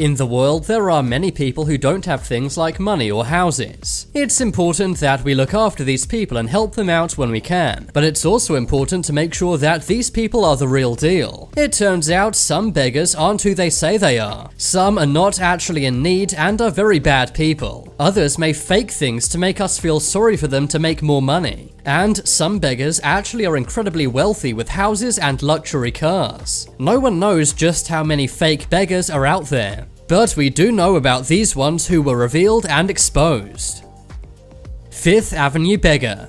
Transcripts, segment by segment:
In the world, there are many people who don't have things like money or houses. It's important that we look after these people and help them out when we can, but it's also important to make sure that these people are the real deal. It turns out some beggars aren't who they say they are. Some are not actually in need and are very bad people. Others may fake things to make us feel sorry for them to make more money. And some beggars actually are incredibly wealthy with houses and luxury cars. No one knows just how many fake beggars are out there, but we do know about these ones who were revealed and exposed. Fifth Avenue Beggar.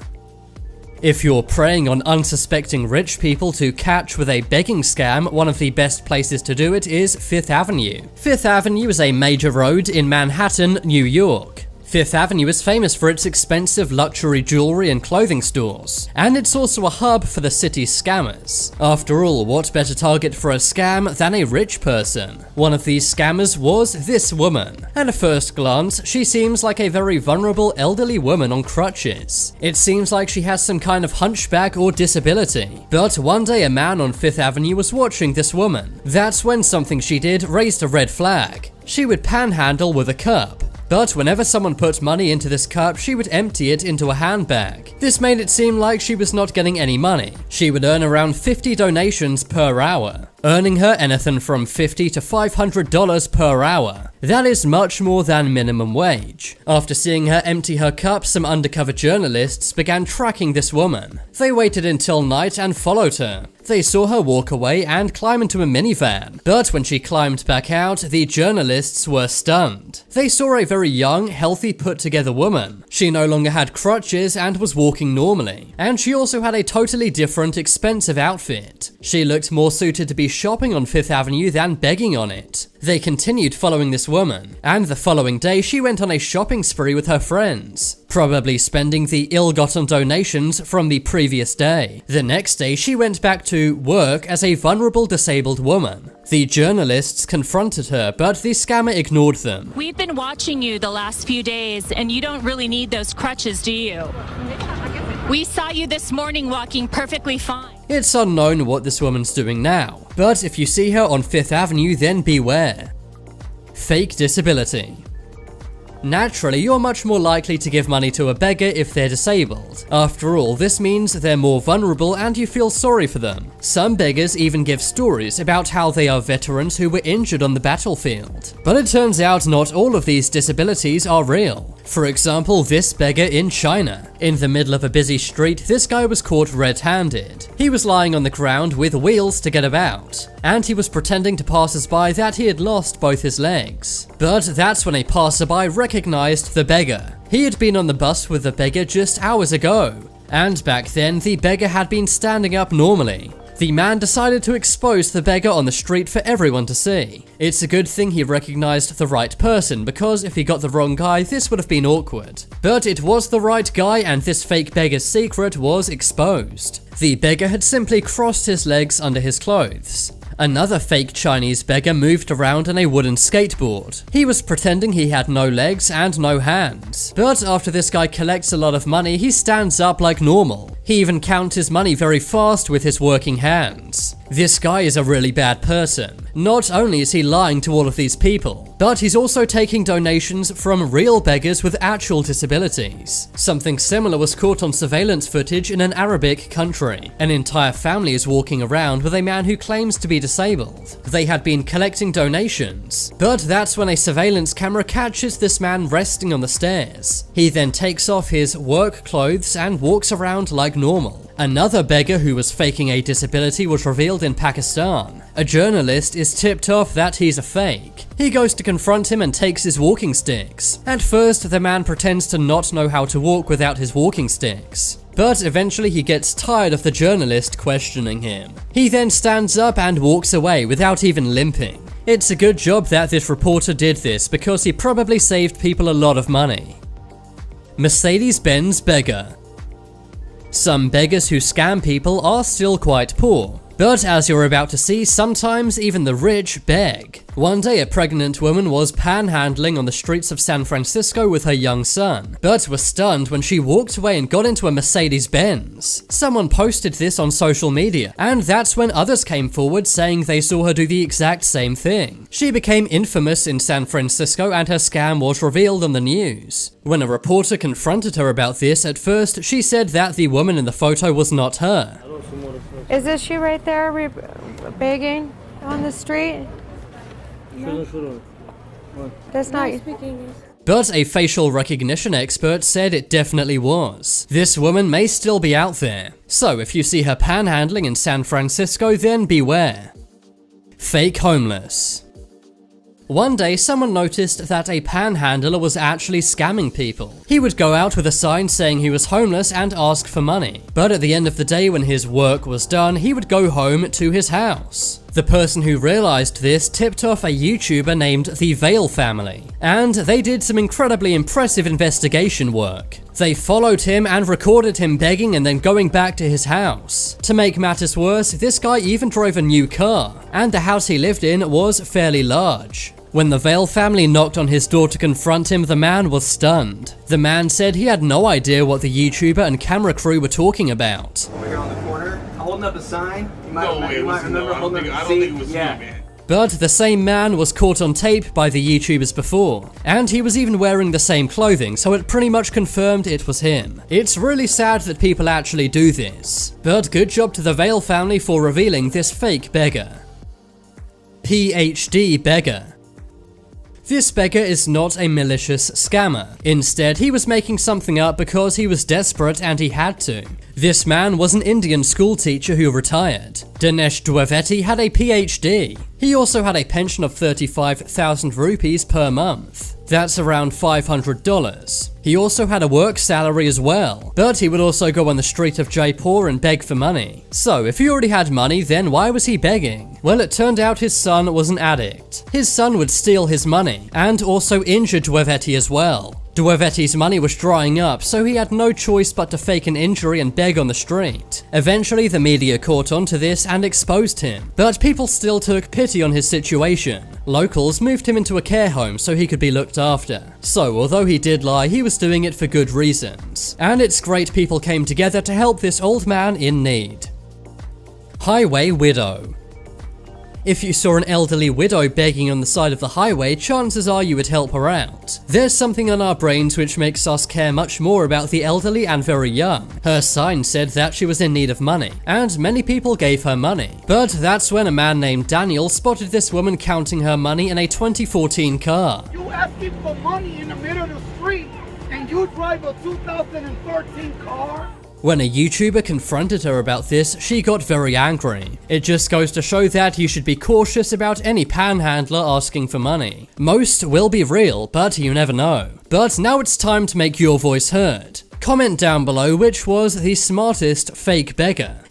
If you're preying on unsuspecting rich people to catch with a begging scam, one of the best places to do it is Fifth Avenue. Fifth Avenue is a major road in Manhattan, New York. Fifth Avenue is famous for its expensive luxury jewelry and clothing stores, and it's also a hub for the city's scammers. After all, what better target for a scam than a rich person? One of these scammers was this woman. At a first glance, she seems like a very vulnerable elderly woman on crutches. It seems like she has some kind of hunchback or disability. But one day a man on Fifth Avenue was watching this woman. That's when something she did raised a red flag. She would panhandle with a cup. But whenever someone put money into this cup, she would empty it into a handbag. This made it seem like she was not getting any money. She would earn around 50 donations per hour, earning her anything from $50 to $500 per hour. That is much more than minimum wage. After seeing her empty her cup, some undercover journalists began tracking this woman. They waited until night and followed her. They saw her walk away and climb into a minivan, but when she climbed back out, the journalists were stunned. They saw a very young, healthy, put-together woman. She no longer had crutches and was walking normally, and she also had a totally different, expensive outfit. She looked more suited to be shopping on Fifth Avenue than begging on it. They continued following this woman, and the following day she went on a shopping spree with her friends, probably spending the ill-gotten donations from the previous day. The next day she went back to work as a vulnerable disabled woman. The journalists confronted her, but the scammer ignored them. We've been watching you the last few days, and you don't really need those crutches, do you? We saw you this morning walking perfectly fine. It's unknown what this woman's doing now, but if you see her on Fifth Avenue, then beware. Fake disability. Naturally, you're much more likely to give money to a beggar if they're disabled. After all, this means they're more vulnerable and you feel sorry for them. Some beggars even give stories about how they are veterans who were injured on the battlefield. But it turns out not all of these disabilities are real. For example, this beggar in China. In the middle of a busy street, this guy was caught red-handed. He was lying on the ground with wheels to get about, and he was pretending to passersby that he had lost both his legs. But that's when a passerby recognized the beggar. He had been on the bus with the beggar just hours ago, and back then the beggar had been standing up normally. The man decided to expose the beggar on the street for everyone to see. It's a good thing he recognized the right person, because if he got the wrong guy, this would have been awkward. But it was the right guy, and this fake beggar's secret was exposed. The beggar had simply crossed his legs under his clothes. Another fake Chinese beggar moved around on a wooden skateboard. He was pretending he had no legs and no hands. But after this guy collects a lot of money, he stands up like normal. He even counts his money very fast with his working hands. This guy is a really bad person. Not only is he lying to all of these people, but he's also taking donations from real beggars with actual disabilities. Something similar was caught on surveillance footage in an Arabic country. An entire family is walking around with a man who claims to be disabled. They had been collecting donations, but that's when a surveillance camera catches this man resting on the stairs. He then takes off his work clothes and walks around like normal. Another beggar who was faking a disability was revealed in Pakistan. A journalist is tipped off that he's a fake. He goes to confront him and takes his walking sticks. At first, the man pretends to not know how to walk without his walking sticks. But eventually he gets tired of the journalist questioning him. He then stands up and walks away without even limping. It's a good job that this reporter did this, because he probably saved people a lot of money. Mercedes-Benz Beggar. Some beggars who scam people are still quite poor. But as you're about to see, sometimes even the rich beg. One day a pregnant woman was panhandling on the streets of San Francisco with her young son, but was stunned when she walked away and got into a Mercedes-Benz. Someone posted this on social media, and that's when others came forward saying they saw her do the exact same thing. She became infamous in San Francisco and her scam was revealed on the news. When a reporter confronted her about this, at first she said that the woman in the photo was not her. Is this she right there begging on the street? That's not you. But a facial recognition expert said it definitely was. This woman may still be out there. So if you see her panhandling in San Francisco, then beware. Fake homeless. One day, someone noticed that a panhandler was actually scamming people. He would go out with a sign saying he was homeless and ask for money. But at the end of the day, when his work was done, he would go home to his house. The person who realized this tipped off a YouTuber named the Vale family, and they did some incredibly impressive investigation work. They followed him and recorded him begging and then going back to his house. To make matters worse, this guy even drove a new car, and the house he lived in was fairly large. When the Vale family knocked on his door to confront him, the man was stunned. The man said he had no idea what the YouTuber and camera crew were talking about. Over here on the corner, holding up a sign. You might I don't think it was me, man. But the same man was caught on tape by the YouTubers before, and he was even wearing the same clothing, so it pretty much confirmed it was him. It's really sad that people actually do this, but good job to the Vale family for revealing this fake beggar. PhD Beggar. This beggar is not a malicious scammer. Instead, he was making something up because he was desperate and he had to. This man was an Indian school teacher who retired. Dinesh Dwivedi had a PhD. He also had a pension of 35,000 rupees per month. That's around $500. He also had a work salary as well, but he would also go on the street of Jaipur and beg for money. So if he already had money, then why was he begging? Well, it turned out his son was an addict. His son would steal his money, and also injure Dwivedi as well. Dwivedi's money was drying up, so he had no choice but to fake an injury and beg on the street. Eventually, the media caught on to this and exposed him, but people still took pity on his situation. Locals moved him into a care home so he could be looked after. So, although he did lie, he was doing it for good reasons. And it's great people came together to help this old man in need. Highway widow. If you saw an elderly widow begging on the side of the highway, chances are you would help her out. There's something on our brains which makes us care much more about the elderly and very young. Her sign said that she was in need of money, and many people gave her money. But that's when a man named Daniel spotted this woman counting her money in a 2014 car. You asking for money in the middle of the street, and you drive a 2013 car? When a YouTuber confronted her about this, she got very angry. It just goes to show that you should be cautious about any panhandler asking for money. Most will be real, but you never know. But now it's time to make your voice heard. Comment down below which was the smartest fake beggar.